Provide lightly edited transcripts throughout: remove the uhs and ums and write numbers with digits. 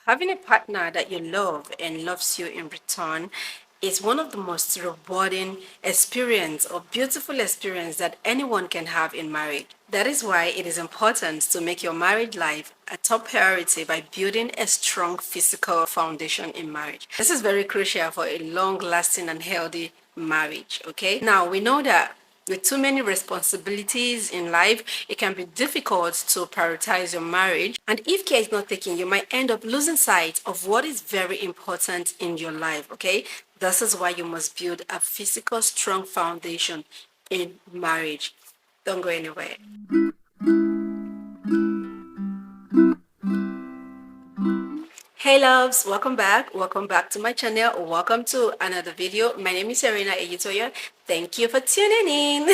Having a partner that you love and loves you in return is one of the most rewarding experience or beautiful experience that anyone can have in marriage. That is why it is important to make your married life a top priority by building a strong physical foundation in marriage. This is very crucial for a long-lasting and healthy marriage, okay? Now, we know that with too many responsibilities in life, it can be difficult to prioritize your marriage. And if care is not taken, you might end up losing sight of what is very important in your life, okay? This is why you must build a physical, strong foundation in marriage. Don't go anywhere. Hey loves, welcome back. Welcome back to my channel. Welcome to another video. My name is Serenaeyituoyo. Thank you for tuning in.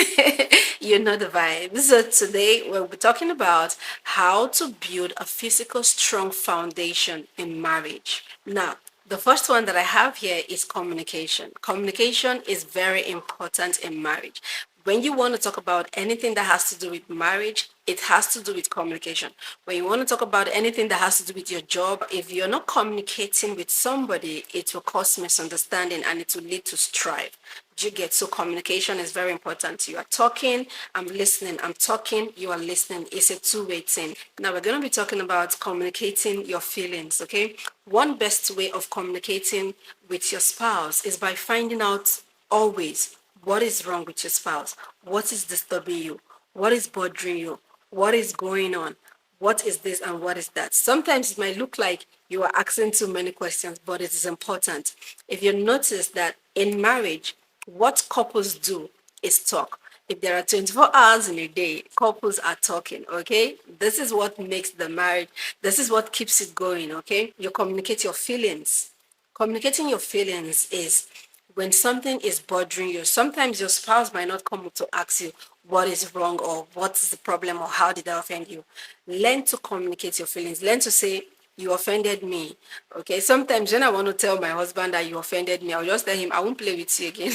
You know the vibes. So today we'll be talking about how to build a physical strong foundation in marriage. Now, the first one that I have here is communication. Communication is very important in marriage. When you want to talk about anything that has to do with marriage, it has to do with communication. When you want to talk about anything that has to do with your job, if you're not communicating with somebody, it will cause misunderstanding and it will lead to strife. Do you get? So communication is very important. You are talking, I'm listening. I'm talking, you are listening. It's a two-way thing. Now we're going to be talking about communicating your feelings, okay? One best way of communicating with your spouse is by finding out always what is wrong with your spouse, what is disturbing you, what is bothering you, what is going on, what is this and what is that. Sometimes it might look like you are asking too many questions, but it is important. If you notice that in marriage, what couples do is talk. If there are 24 hours in a day, couples are talking, okay? This is what makes the marriage, this is what keeps it going, okay? You communicate your feelings. Communicating your feelings is when something is bothering you. Sometimes your spouse might not come to ask you what is wrong or what is the problem or how did I offend you. Learn to communicate your feelings. Learn to say, you offended me. Okay, sometimes when I want to tell my husband that you offended me, I'll just tell him, I won't play with you again.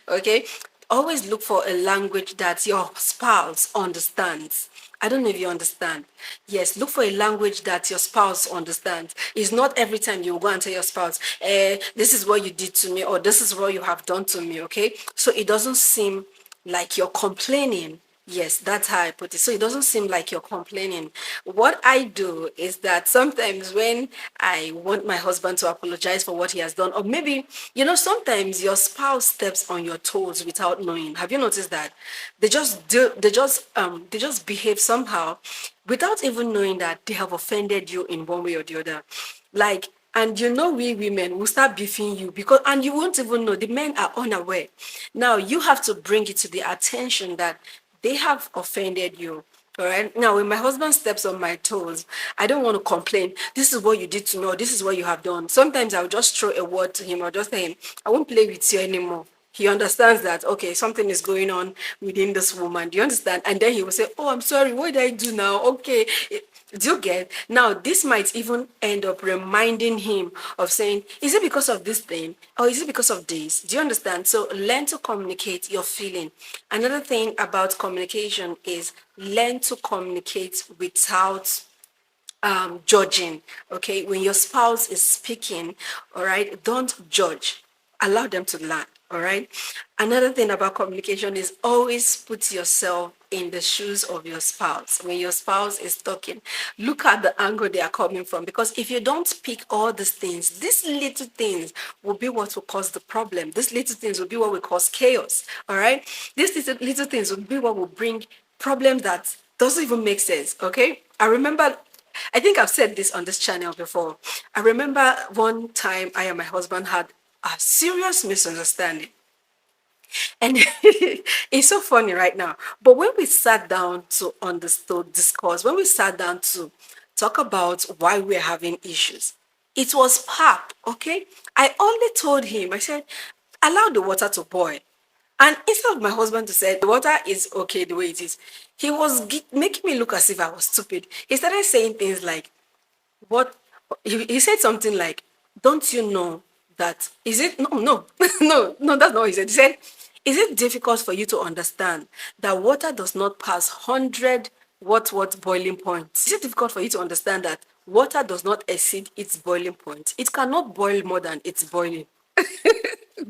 Okay, always look for a language that your spouse understands. I don't know if you understand. Yes, look for a language that your spouse understands. It's not every time you go and tell your spouse, this is what you did to me or this is what you have done to me, okay? So it doesn't seem like you're complaining. Yes, that's how I put it. So it doesn't seem like you're complaining. What I do is that sometimes when I want my husband to apologize for what he has done, or maybe, sometimes your spouse steps on your toes without knowing. Have you noticed that? They just behave somehow without even knowing that they have offended you in one way or the other. Like, and we women will start beefing you and you won't even know. The men are unaware. Now you have to bring it to the attention that they have offended you. All right. Now, when my husband steps on my toes, I don't want to complain. This is what you did to me, or this is what you have done. Sometimes I'll just throw a word to him or just tell him, I won't play with you anymore. He understands that, okay, something is going on within this woman. Do you understand? And then he will say, oh, I'm sorry. What did I do now? Okay. Do you get? Now, this might even end up reminding him of saying, is it because of this thing? Or is it because of this? Do you understand? So learn to communicate your feeling. Another thing about communication is learn to communicate without judging. Okay, when your spouse is speaking, all right, don't judge. Allow them to learn. All right. Another thing about communication is always put yourself in the shoes of your spouse. When your spouse is talking, look at the angle they are coming from, because if you don't pick all these little things will be what will cause the problem. These little things will be what will cause chaos. All right. These little things will be what will bring problems that doesn't even make sense. Okay. I think I've said this on this channel before. I remember one time I and my husband had a serious misunderstanding. And it's so funny right now. But when we sat down to discuss, when we sat down to talk about why we're having issues, it was pap, okay? I only told him, I said, allow the water to boil. And instead of my husband to say, the water is okay the way it is, he was making me look as if I was stupid. He started saying things like, what? He said something like, don't you know that, is it, no, no, that's not what he said. He said, is it difficult for you to understand that water does not pass 100 what boiling point? Is it difficult for you to understand that water does not exceed its boiling point. It cannot boil more than it's boiling.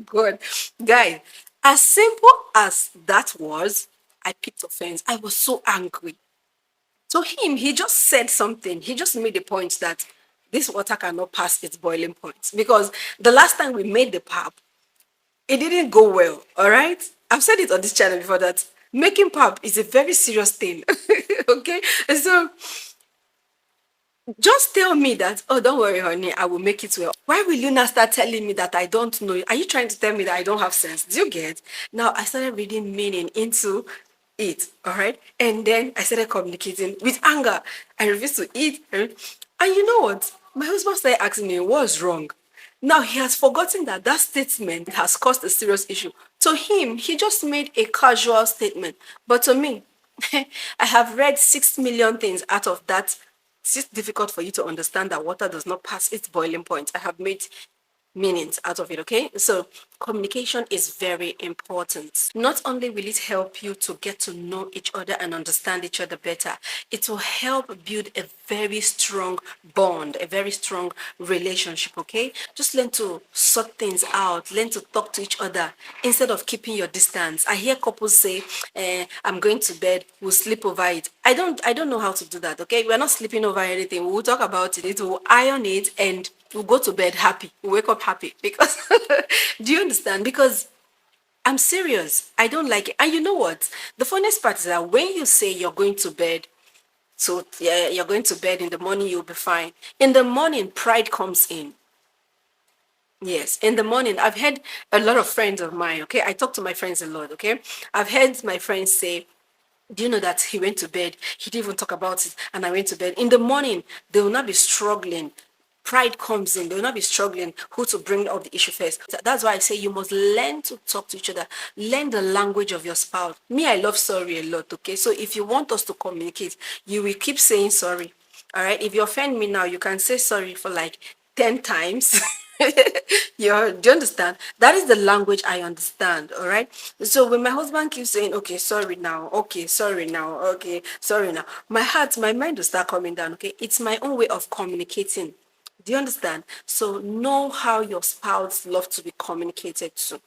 God, guys, as simple as that was, I picked offense. I was so angry. To him, he just said something. He just made a point that this water cannot pass its boiling point. Because the last time we made the pap, it didn't go well. All right. I've said it on this channel before that making pap is a very serious thing. Okay. And so just tell me that, oh, don't worry, honey, I will make it well. Why will you now start telling me that I don't know? Are you trying to tell me that I don't have sense? Do you get? Now I started reading meaning into it, all right? And then I started communicating with anger. I refused to eat. And you know what? My husband started asking me, what's wrong? Now he has forgotten that that statement has caused a serious issue. To him, he just made a casual statement. But to me, I have read 6 million things out of that. It's difficult for you to understand that water does not pass its boiling point. I have made meanings out of it. Okay, so communication is very important. Not only will it help you to get to know each other and understand each other better, it will help build a very strong bond, a very strong relationship. Okay, just learn to sort things out, learn to talk to each other instead of keeping your distance. I hear couples say, I'm going to bed, we'll sleep over it. I don't know how to do that. Okay, we're not sleeping over anything. We'll talk about it, we'll iron it, and we'll go to bed happy, we'll wake up happy. Because do you understand? Because I'm serious, I don't like it. And you know what, the funniest part is that when you say you're going to bed, so yeah, you're going to bed in the morning, you'll be fine. In the morning, pride comes in. Yes, in the morning, I've had a lot of friends of mine. Okay, I talk to my friends a lot. Okay, I've heard my friends say, do you know that he went to bed? He didn't even talk about it, and I went to bed. In the morning, they will not be struggling. Pride comes in. They will not be struggling who to bring up the issue first. That's why I say you must learn to talk to each other. Learn the language of your spouse. Me, I love sorry a lot. Okay, so if you want us to communicate, you will keep saying sorry. All right. If you offend me now, you can say sorry for like 10 times. Do you understand? That is the language I understand. All right. So when my husband keeps saying, okay, sorry now, okay, sorry now, okay, sorry now, my mind will start coming down. Okay. It's my own way of communicating. Do you understand? So know how your spouse love to be communicated to.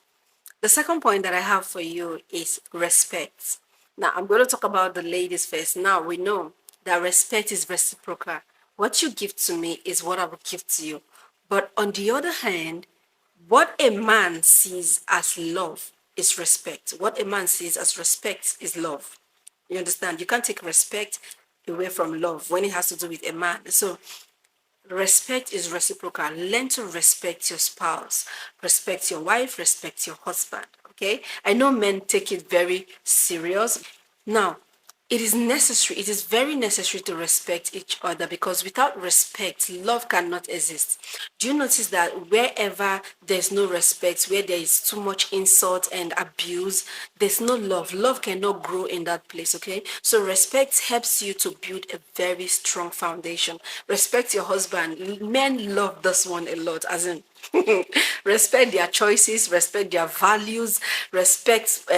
The second point that I have for you is respect. Now, I'm going to talk about the ladies first. Now, we know that respect is reciprocal. What you give to me is what I will give to you. But on the other hand, what a man sees as love is respect. What a man sees as respect is love. You understand? You can't take respect away from love when it has to do with a man. So respect is reciprocal. Learn to respect your spouse, respect your wife, respect your husband. Okay, I know men take it very serious. Now, it is necessary, it is very necessary to respect each other, because without respect, love cannot exist. Do you notice that wherever there's no respect, where there is too much insult and abuse, there's no love. Love cannot grow in that place. Okay, so respect helps you to build a very strong foundation. Respect your husband. Men love this one a lot, as in respect their choices, respect their values, respect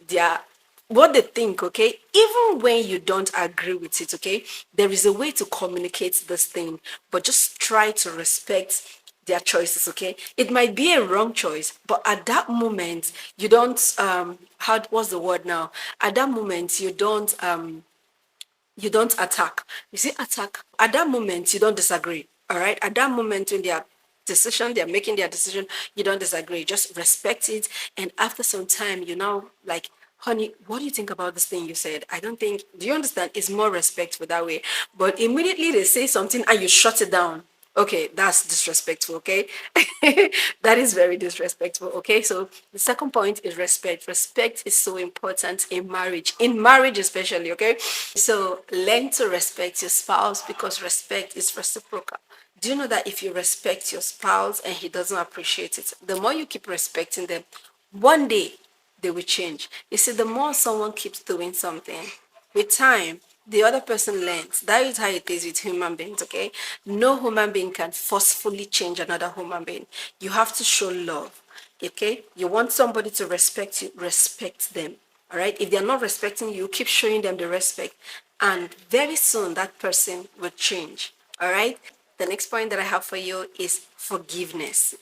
their what they think. Okay, even when you don't agree with it, okay, there is a way to communicate this thing, but just try to respect their choices. Okay, it might be a wrong choice, but at that moment you don't how what's the word now, at that moment you don't attack. You see, attack. At that moment, you don't disagree. All right. At that moment, when they're making their decision, you don't disagree. Just respect it. And after some time, you now like, honey, what do you think about this thing you said? I don't think, do you understand? It's more respectful that way. But immediately they say something and you shut it down. Okay, that's disrespectful. Okay, that is very disrespectful. Okay, so the second point is respect. Respect is so important in marriage especially. Okay, so learn to respect your spouse, because respect is reciprocal. Do you know that if you respect your spouse and he doesn't appreciate it, the more you keep respecting them, one day they will change. You see, the more someone keeps doing something, with time, the other person learns. That is how it is with human beings. Okay, no human being can forcefully change another human being. You have to show love. Okay, you want somebody to respect you, respect them. All right, if they're not respecting you, keep showing them the respect, and very soon that person will change. All right. The next point that I have for you is forgiveness.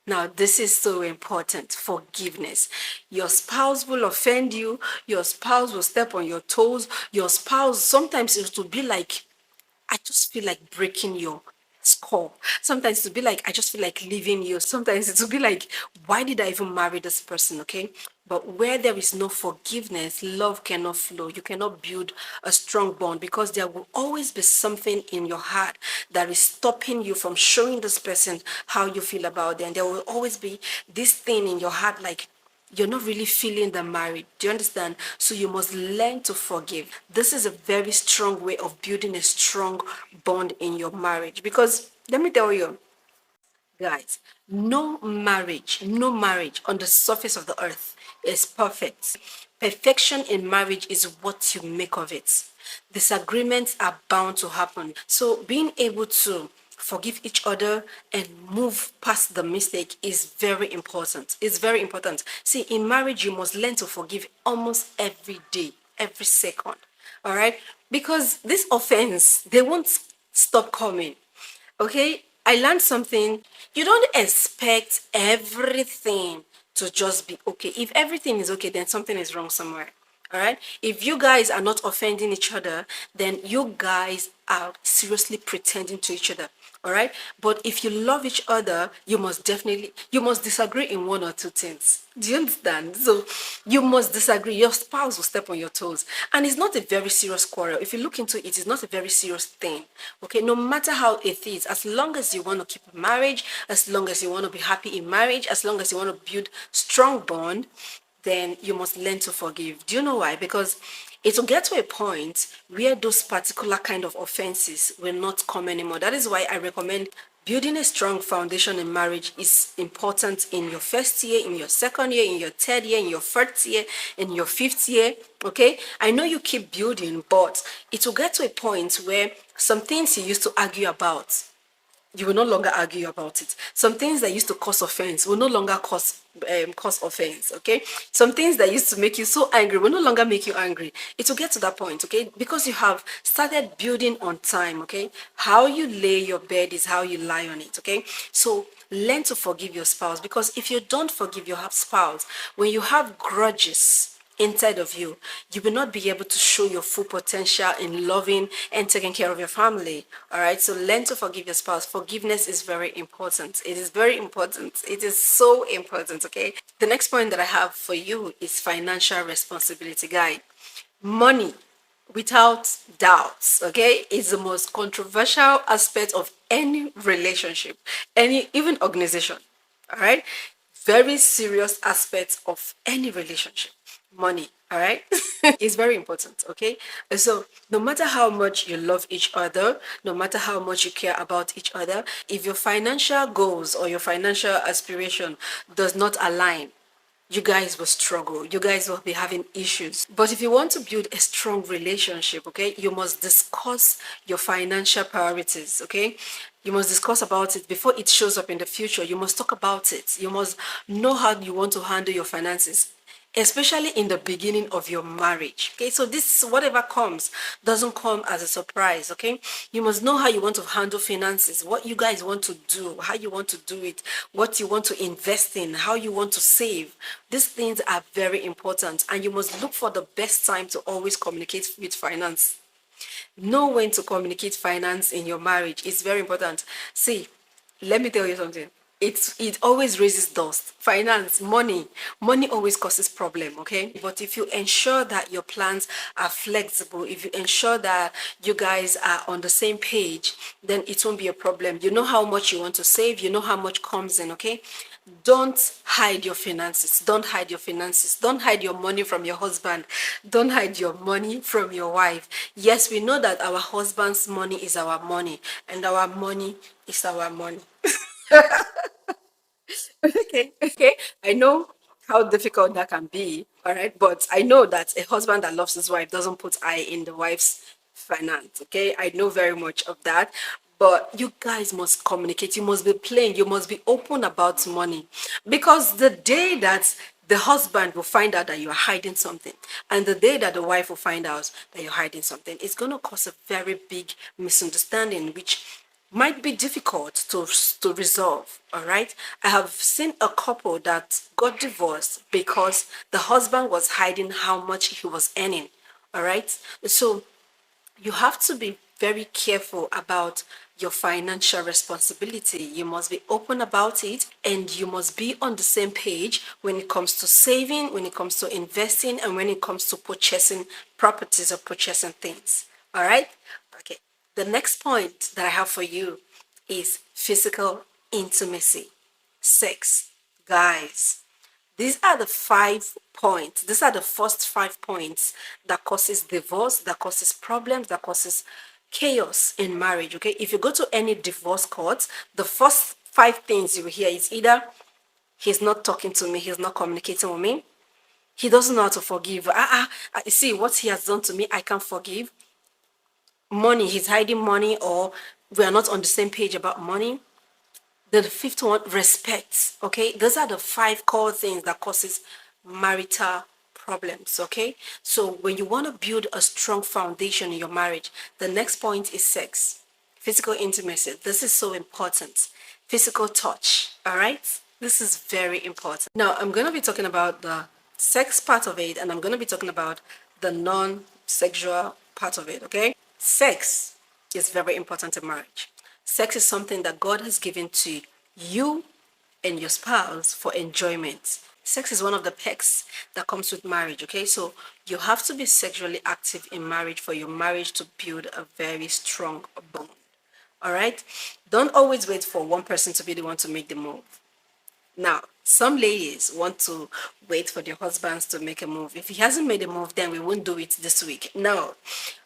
Now, this is so important. Forgiveness. Your spouse will offend you. Your spouse will step on your toes. Your spouse, sometimes it will be like, I just feel like breaking your skull. Sometimes it'll be like, I just feel like leaving you. Sometimes it'll be like, why did I even marry this person? Okay. But where there is no forgiveness, love cannot flow. You cannot build a strong bond because there will always be something in your heart that is stopping you from showing this person how you feel about them. There will always be this thing in your heart like, you're not really feeling the marriage. Do you understand? So you must learn to forgive. This is a very strong way of building a strong bond in your marriage. Because let me tell you, guys, no marriage on the surface of the earth is perfect. Perfection in marriage is what you make of it. Disagreements are bound to happen. So being able to forgive each other and move past the mistake is very important. It's very important. See, in marriage, you must learn to forgive almost every day, every second. All right? Because this offense, they won't stop coming. Okay, I learned something. You don't expect everything to just be okay. If everything is okay, then something is wrong somewhere. All right. If you guys are not offending each other, then you guys are seriously pretending to each other. All right. But if you love each other, you must disagree in one or two things. Do you understand? So you must disagree. Your spouse will step on your toes. And it's not a very serious quarrel. If you look into it, it's not a very serious thing. Okay. No matter how it is, as long as you want to keep a marriage, as long as you want to be happy in marriage, as long as you want to build strong bond, then you must learn to forgive. Do you know why? Because it will get to a point where those particular kind of offenses will not come anymore. That is why I recommend building a strong foundation in marriage is important in your first year, in your second year, in your third year, in your fourth year, in your fifth year. Okay, I know you keep building, but it will get to a point where some things you used to argue about, you will no longer argue about it. Some things that used to cause offense will no longer cause offense. Okay, some things that used to make you so angry will no longer make you angry. It will get to that point. Okay, because you have started building on time. Okay, how you lay your bed is how you lie on it. Okay, so learn to forgive your spouse, because if you don't forgive your spouse, when you have grudges inside of you, you will not be able to show your full potential in loving and taking care of your family. All right, so learn to forgive your spouse. Forgiveness is very important. It is very important. It is so important. Okay, the next point that I have for you is financial responsibility. Guy, money, without doubts, okay, is the most controversial aspect of any relationship, any even organization. All right, very serious aspect of any relationship. Money, all right, is very important. Okay, so no matter how much you love each other, no matter how much you care about each other, if your financial goals or your financial aspiration does not align, you guys will struggle. You guys will be having issues. But if you want to build a strong relationship, okay, you must discuss your financial priorities. Okay, you must discuss about it before it shows up in the future. You must talk about it. You must know how you want to handle your finances, especially in the beginning of your marriage. Okay, so this, whatever comes, doesn't come as a surprise. Okay, you must know how you want to handle finances, what you guys want to do, how you want to do it, what you want to invest in, how you want to save. These things are very important, and you must look for the best time to always communicate with finance. Know when to communicate finance in your marriage. It's very important. See, let me tell you something. It always raises dust. Finance, money always causes problem. Okay, but if you ensure that your plans are flexible, if you ensure that you guys are on the same page, then it won't be a problem. You know how much you want to save. You know how much comes in. Okay, don't hide your finances. Don't hide your finances. Don't hide your money from your husband. Don't hide your money from your wife. Yes, we know that our husband's money is our money, and our money is our money. Okay. I know how difficult that can be, all right? But I know that a husband that loves his wife doesn't put eye in the wife's finance, okay? I know very much of that. But you guys must communicate. You must be plain. You must be open about money. Because the day that the husband will find out that you are hiding something, and the day that the wife will find out that you're hiding something, it's going to cause a very big misunderstanding, which might be difficult to resolve. All right, I have seen a couple that got divorced because the husband was hiding how much he was earning. All right, so you have to be very careful about your financial responsibility. You must be open about it, and you must be on the same page when it comes to saving, when it comes to investing, and when it comes to purchasing properties or purchasing things. All right? Okay. The next point that I have for you is physical intimacy. Sex. Guys, these are the 5 points. These are the first 5 points that causes divorce, that causes problems, that causes chaos in marriage. Okay, if you go to any divorce court, the first 5 things you will hear is either he's not talking to me, he's not communicating with me, he doesn't know how to forgive. See what he has done to me, I can't forgive. Money, he's hiding money, or we are not on the same page about money. The fifth one, respect. Okay, those are the 5 core things that causes marital problems. Okay, so when you want to build a strong foundation in your marriage, the next point is sex, physical intimacy. This is so important. Physical touch. All right, this is very important. Now I'm going to be talking about the sex part of it, and I'm going to be talking about the non-sexual part of it. Okay, sex is very important in marriage. Sex is something that God has given to you and your spouse for enjoyment. Sex is one of the perks that comes with marriage, okay? So you have to be sexually active in marriage for your marriage to build a very strong bond. All right? Don't always wait for one person to be the one to make the move. Now, some ladies want to wait for their husbands to make a move. If he hasn't made a move, then we won't do it this week. No.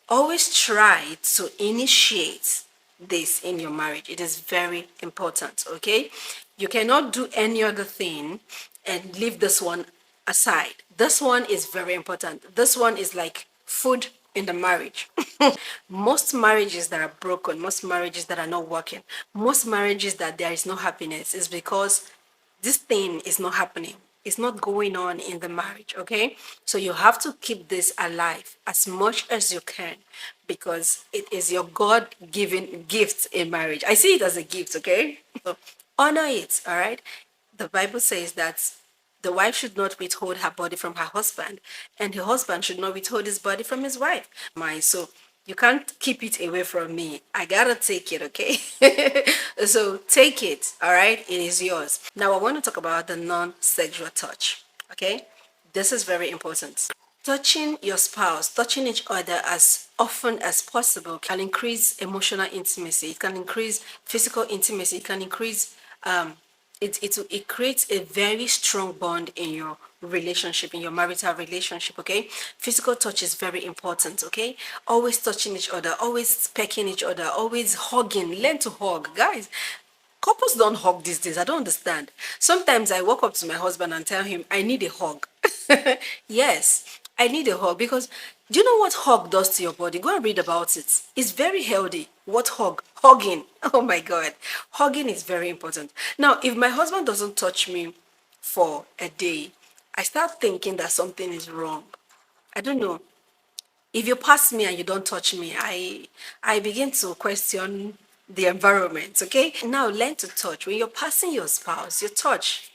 Always try to initiate this in your marriage. It is very important, okay? You cannot do any other thing and leave this one aside. This one is very important. This one is like food in the marriage. Most marriages that are broken, most marriages that are not working, most marriages that there is no happiness is because this thing is not happening. It's not going on in the marriage, okay? So you have to keep this alive as much as you can, because it is your God-given gift in marriage. I see it as a gift, okay? So honor it, all right? The Bible says that the wife should not withhold her body from her husband, and the husband should not withhold his body from his wife. So you can't keep it away from me. I gotta take it, okay? So take it, all right? It is yours. Now I want to talk about the non-sexual touch, okay? This is very important. Touching your spouse, touching each other as often as possible can increase emotional intimacy. It can increase physical intimacy. It can increase it creates a very strong bond in your relationship, in your marital relationship. Okay, physical touch is very important. Okay, always touching each other, always pecking each other, always hugging. Learn to hug, guys. Couples don't hug these days. I don't understand. Sometimes I walk up to my husband and tell him I need a hug. Yes, I need a hug, because do you know what hug does to your body? Go and read about it. It's very healthy. What hug? Hugging. Oh my God. Hugging is very important. Now, if my husband doesn't touch me for a day, I start thinking that something is wrong. I don't know. If you pass me and you don't touch me, I begin to question the environment. Okay, now learn to touch. When you're passing your spouse, you touch.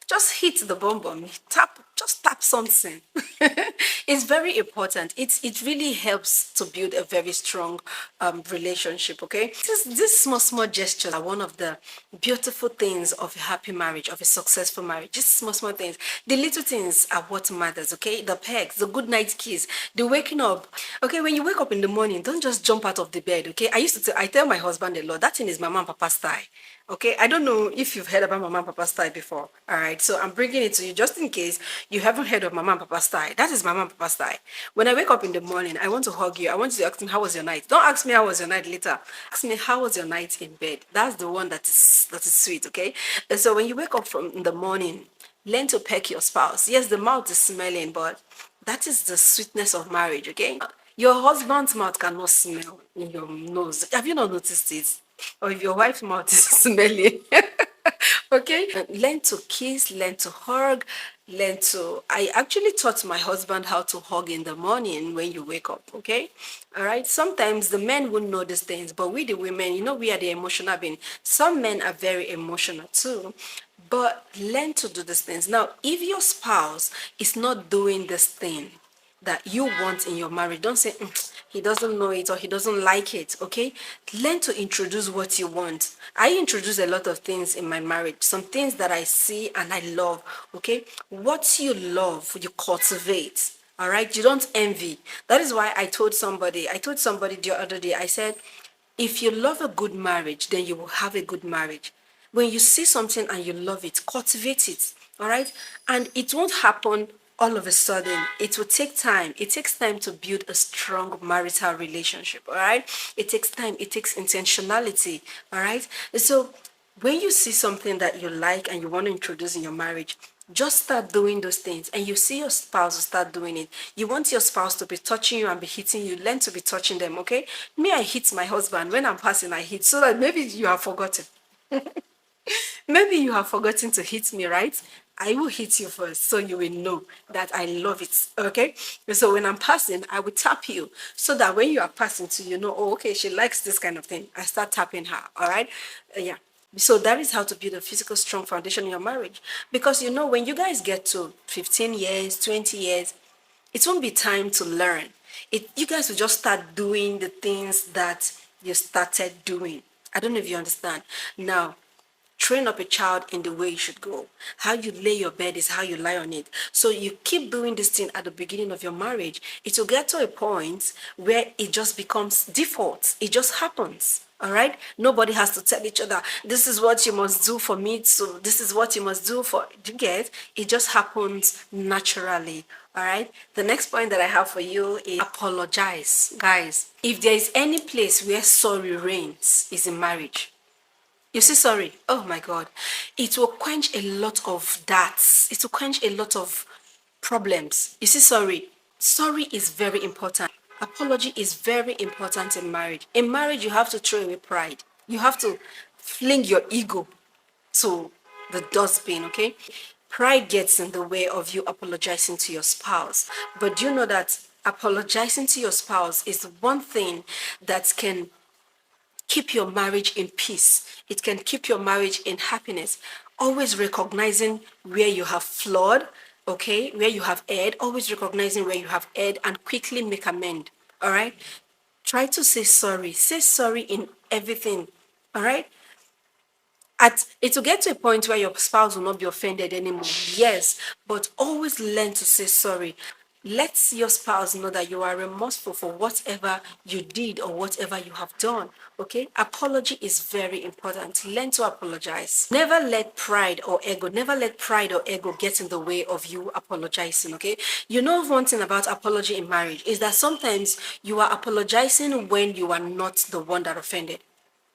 Just hit the bum bum, tap, just tap something. It's very important. It really helps to build a very strong relationship. Okay, these small gestures are one of the beautiful things of a happy marriage, of a successful marriage. Just small things. The little things are what matters. Okay, the pegs, the good night kiss, the waking up. Okay, when you wake up in the morning, don't just jump out of the bed. Okay, I tell my husband a lot, that thing is my mom and papa style. Okay, I don't know if you've heard about Mama and Papa style before. All right, so I'm bringing it to you just in case you haven't heard of Mama and Papa style. That is Mama and Papa style. When I wake up in the morning, I want to hug you. I want you to ask me, how was your night? Don't ask me how was your night later. Ask me, how was your night in bed? That's the one that is sweet, okay? And so when you wake up from the morning, learn to peck your spouse. Yes, the mouth is smelling, but that is the sweetness of marriage, okay? Your husband's mouth cannot smell in your nose. Have you not noticed it? Or if your wife's mouth is smelling. Okay, learn to kiss, learn to hug, I actually taught my husband how to hug in the morning when you wake up, okay? All right. Sometimes the men wouldn't know these things, but we, the women, we are the emotional being. Some men are very emotional too, but learn to do these things. Now, if your spouse is not doing this thing that you want in your marriage, don't say, he doesn't know it or he doesn't like it, okay? Learn to introduce what you want. I introduce a lot of things in my marriage, some things that I see and I love, okay? What you love, you cultivate. All right, you don't envy. That is why I told somebody the other day, I said, if you love a good marriage, then you will have a good marriage. When you see something and you love it, cultivate it. All right. And it won't happen all of a sudden. It will take time. It takes time to build a strong marital relationship. All right. It takes time. It takes intentionality. All right. So when you see something that you like and you want to introduce in your marriage, just start doing those things and you see your spouse start doing it. You want your spouse to be touching you and be hitting you, learn to be touching them, okay? Me, I hit my husband. When I'm passing, I hit, so that maybe you have forgotten. Maybe you have forgotten to hit me, right? I will hit you first so you will know that I love it, okay? So when I'm passing, I will tap you so that when you are passing to, oh, okay, she likes this kind of thing. I start tapping her, all right? Yeah. So that is how to build a physical strong foundation in your marriage. Because, when you guys get to 15 years, 20 years, it won't be time to learn. You guys will just start doing the things that you started doing. I don't know if you understand. Now, train up a child in the way you should go. How you lay your bed is how you lie on it. So you keep doing this thing at the beginning of your marriage. It will get to a point where it just becomes default. It just happens. All right. Nobody has to tell each other, this is what you must do for me. So this is what you must do for you get. It just happens naturally. All right. The next point that I have for you is apologize. Guys, if there is any place where sorry reigns, is in marriage. You see, sorry. Oh my God. It will quench a lot of darts. It will quench a lot of problems. You see, sorry. Sorry is very important. Apology is very important in marriage. In marriage, you have to throw away pride. You have to fling your ego to the dustbin, okay? Pride gets in the way of you apologizing to your spouse. But do you know that apologizing to your spouse is one thing that can keep your marriage in peace? It can keep your marriage in happiness. Always recognizing where you have flawed, okay, where you have erred, always recognizing where you have erred and quickly make amend. All right. Try to say sorry. Say sorry in everything. All right. It will get to a point where your spouse will not be offended anymore. Yes, but always learn to say sorry. Let your spouse know that you are remorseful for whatever you did or whatever you have done. Okay? Apology is very important. Learn to apologize. Never let pride or ego get in the way of you apologizing. Okay? One thing about apology in marriage is that sometimes you are apologizing when you are not the one that offended.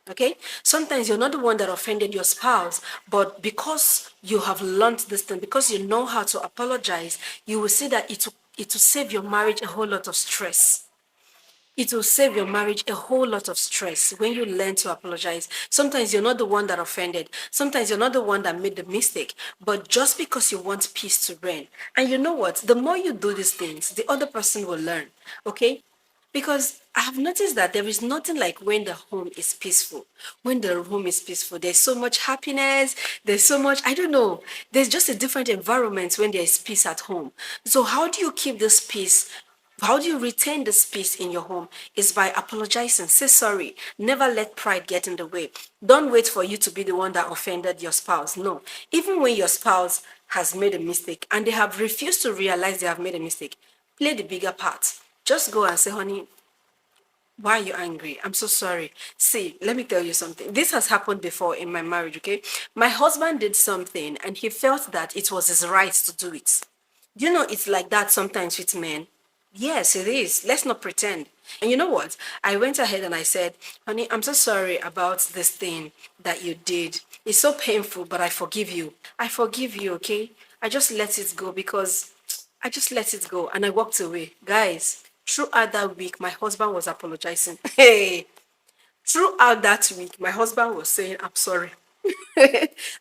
Okay, sometimes you're not the one that offended your spouse, but because you have learned this thing, because you know how to apologize, you will see that it will save your marriage a whole lot of stress. It will save your marriage a whole lot of stress when you learn to apologize. Sometimes you're not the one that offended. Sometimes you're not the one that made the mistake. But just because you want peace to reign. And you know what? The more you do these things, the other person will learn. Okay? Because I have noticed that there is nothing like when the home is peaceful. When the home is peaceful, there's so much happiness. There's so much, I don't know. There's just a different environment when there is peace at home. So how do you keep this peace? How do you retain this peace in your home? Is by apologizing. Say sorry. Never let pride get in the way. Don't wait for you to be the one that offended your spouse. No. Even when your spouse has made a mistake and they have refused to realize they have made a mistake, play the bigger part. Just go and say, honey, why are you angry? I'm so sorry. See, let me tell you something. This has happened before in my marriage, okay? My husband did something and he felt that it was his right to do it. It's like that sometimes with men. Yes, it is. Let's not pretend. And you know what? I went ahead and I said, honey, I'm so sorry about this thing that you did. It's so painful, but I forgive you. I forgive you, okay? I just let it go because I just let it go and I walked away. Guys, throughout that week, my husband was apologizing. Hey, throughout that week, my husband was saying, I'm sorry.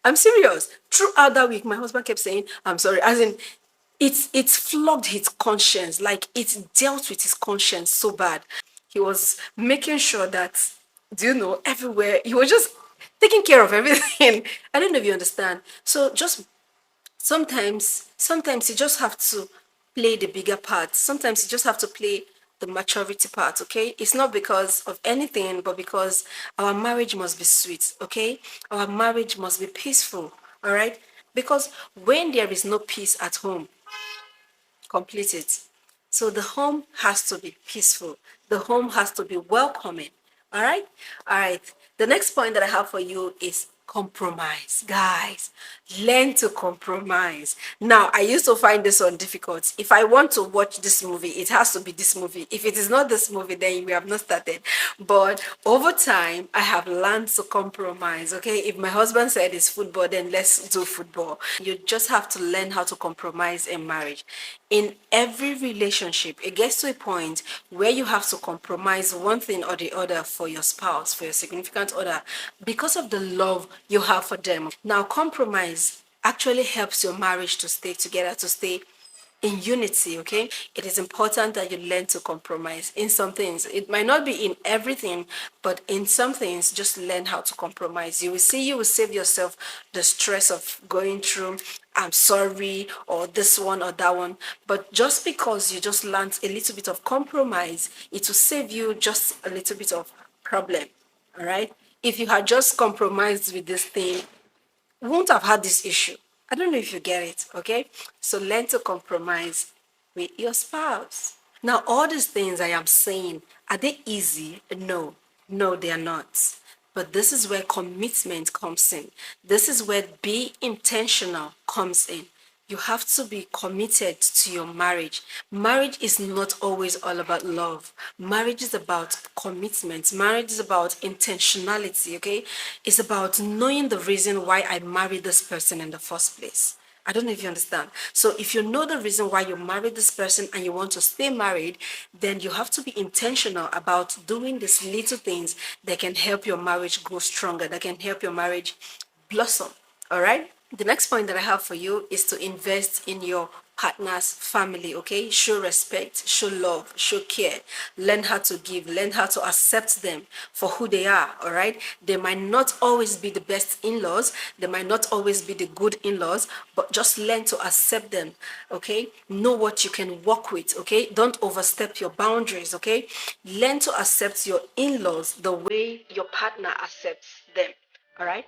I'm serious. Throughout that week, my husband kept saying, I'm sorry. As in, it's flogged his conscience. Like it dealt with his conscience so bad. He was making sure that, do you know, everywhere, he was just taking care of everything. I don't know if you understand. So just sometimes you just have to play the bigger part. Sometimes you just have to play the maturity part. Okay, it's not because of anything, but because our marriage must be sweet. Okay, our marriage must be peaceful. All right, because when there is no peace at home, complete it. So the home has to be peaceful. The home has to be welcoming. All right? All right. The next point that I have for you is compromise. Guys, learn to compromise. Now, I used to find this one difficult. If I want to watch this movie, it has to be this movie. If it is not this movie, then we have not started. But over time, I have learned to compromise. Okay? If my husband said it's football, then let's do football. You just have to learn how to compromise in marriage. In every relationship, it gets to a point where you have to compromise one thing or the other for your spouse, for your significant other, because of the love you have for them. Now, compromise actually helps your marriage to stay together, to stay in unity. Okay, it is important that you learn to compromise in some things. It might not be in everything, but in some things, just learn how to compromise. You will see, you will save yourself the stress of going through I'm sorry or this one or that one. But just because you just learned a little bit of compromise, it will save you just a little bit of problem. All right, if you had just compromised with this thing, won't have had this issue. I don't know if you get it, okay? So learn to compromise with your spouse. Now, all these things I am saying, are they easy? No, no, they are not. But this is where commitment comes in. This is where be intentional comes in. You have to be committed to your marriage. Marriage is not always all about love. Marriage is about commitment. Marriage is about intentionality, okay? It's about knowing the reason why I married this person in the first place. I don't know if you understand. So if you know the reason why you married this person and you want to stay married, then you have to be intentional about doing these little things that can help your marriage grow stronger, that can help your marriage blossom. All right? The next point that I have for you is to invest in your partner's family. Okay, show respect, show love, show care, learn how to give, learn how to accept them for who they are. All right, they might not always be the best in-laws, they might not always be the good in-laws, but just learn to accept them. Okay, know what you can work with. Okay, don't overstep your boundaries. Okay, learn to accept your in-laws the way your partner accepts them. All right,